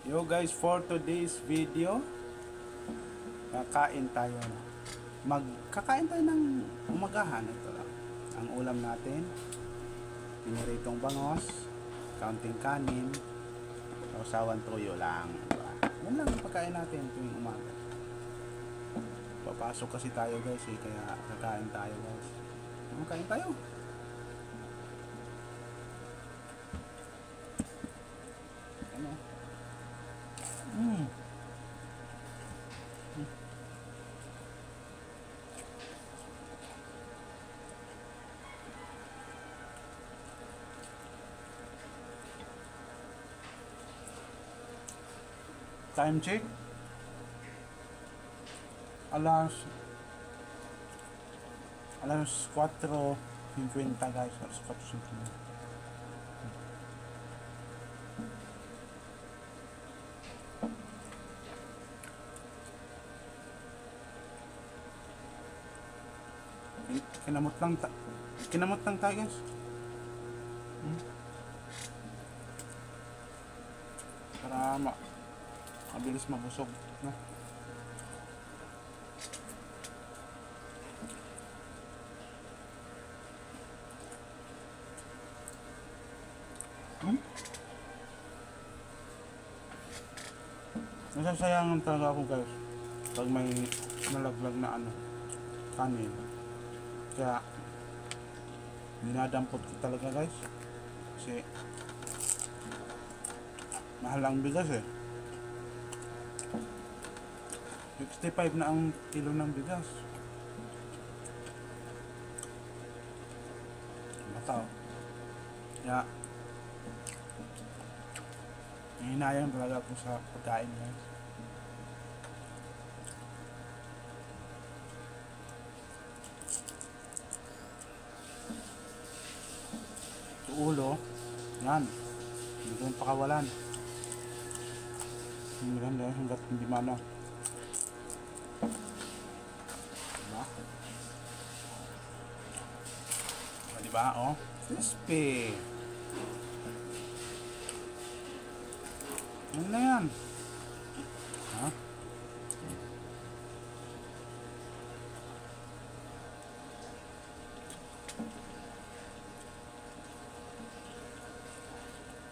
Yo guys, for today's video, kakain tayo. Magkakain tayo ng umagahan. Ito lang. Ang ulam natin, piniritong bangos, kaunting kanin, sausawan toyo lang. Diba? Yan lang yung pagkain natin tuwing umaga. Papasok kasi tayo guys kaya kakain tayo guys. Kakain tayo. Ano? Time check. Alas 4:50 guys. Alas 4:50. Kinamot lang tayo guys. Para mabilis mabusog, no? Nasasayangan talaga ako guys pag may nalaglag na kanin. Kaya dinadampot ko talaga guys kasi mahal ang bigas 65 na ang kilo ng bigas. Bataw. Kaya hinayang talaga ako sa pagkain guys. Ito ulo, yan. Hindi ko yung pakawalan. Hindi ganda hanggat hindi mano. Diba? Diba? Oh, crispy. Ano na yan? Ha?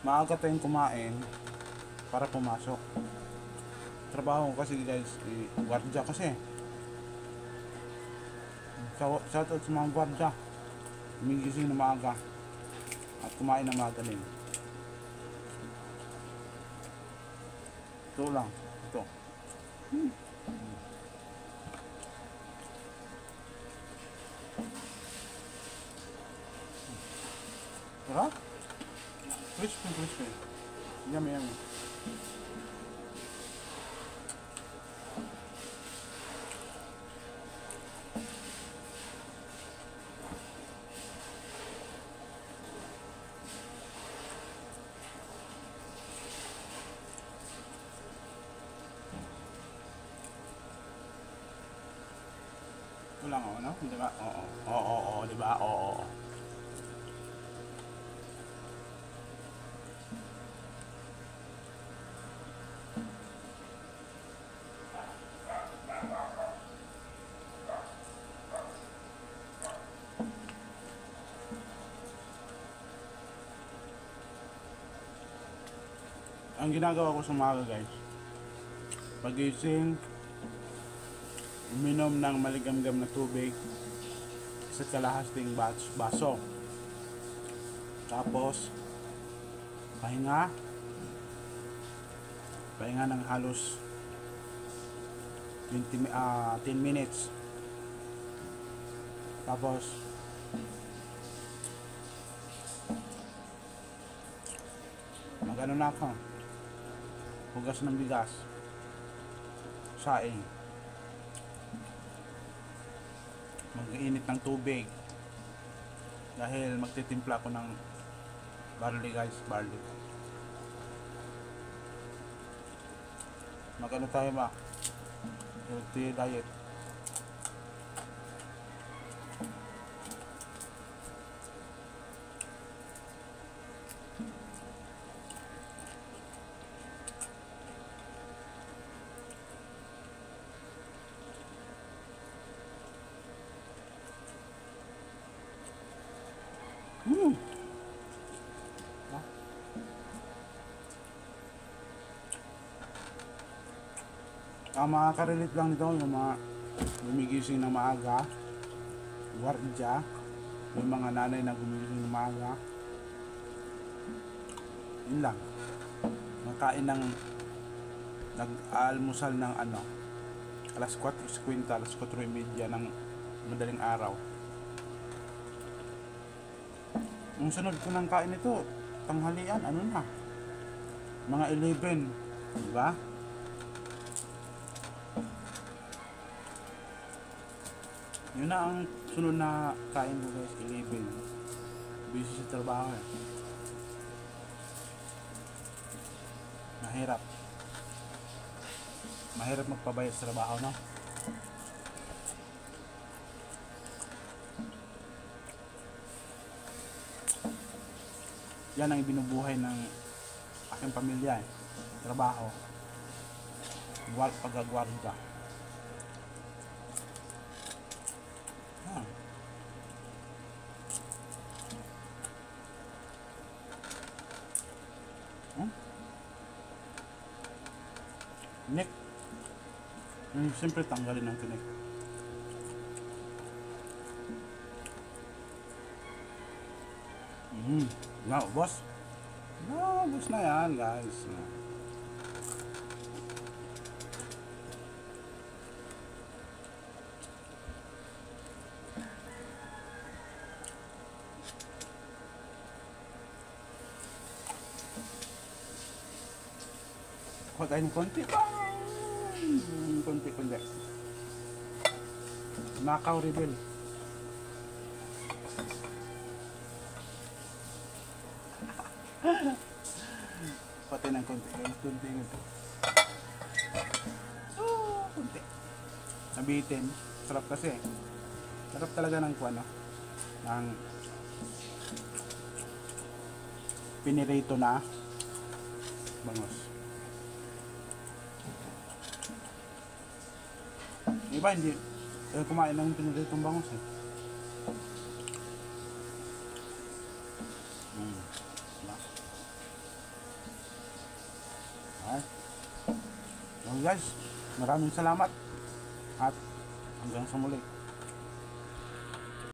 Maaga tayong kumain para pumasok. Trabaho kasi guys, guardia kasi. Shoutout sa mga guardia. Humigising na maaga at kumain na maaga din. Ito lang. Ito. Sarap? Crispy. Yummy. Ito lang no? Diba? Oo, diba? Oo. Ang ginagawa ko sa umaga guys, pagising, uminom ng maligamgam na tubig sa kalahasting baso. Tapos pahinga ng halos 10 minutes. Tapos magano na ako, hugas ng bigas, saing, mag-init ng tubig dahil magtitimpla ko ng barley guys, magano tayo ba, healthy diet. Ang makaka-relate lang nito yung mga gumigising ng maaga, gwardya, yung mga nanay na gumigising ng maaga. Yun lang. Nakain ng nag-almusal ng ano, alas 4:50, alas 4:30 ng madaling araw. Yung sunod ko ng kain ito, tanghalian, ano na? Mga 11, di ba? Yun na ang sunod na kain ko guys, 11. Busy sa trabaho eh. Mahirap. Mahirap magpabayad sa trabaho, no? Yan ang binubuhay ng aking pamilya eh. Trabaho. Pagagwarda. Ah. Tinik. Siyempre tanggalin ang tinik. Now, boss. No, boss na yan, guys. Kuha tayo ng konti pa. Konti. Macau Rebel. Pati ng konti. Konti nito. Konti. Nabitin. Sarap kasi. Sarap talaga ng kuano. Ng pinirito na bangos. Iba hindi kumain ng piniritong bangos eh. Alright. So guys, maraming salamat at hanggang sa muli.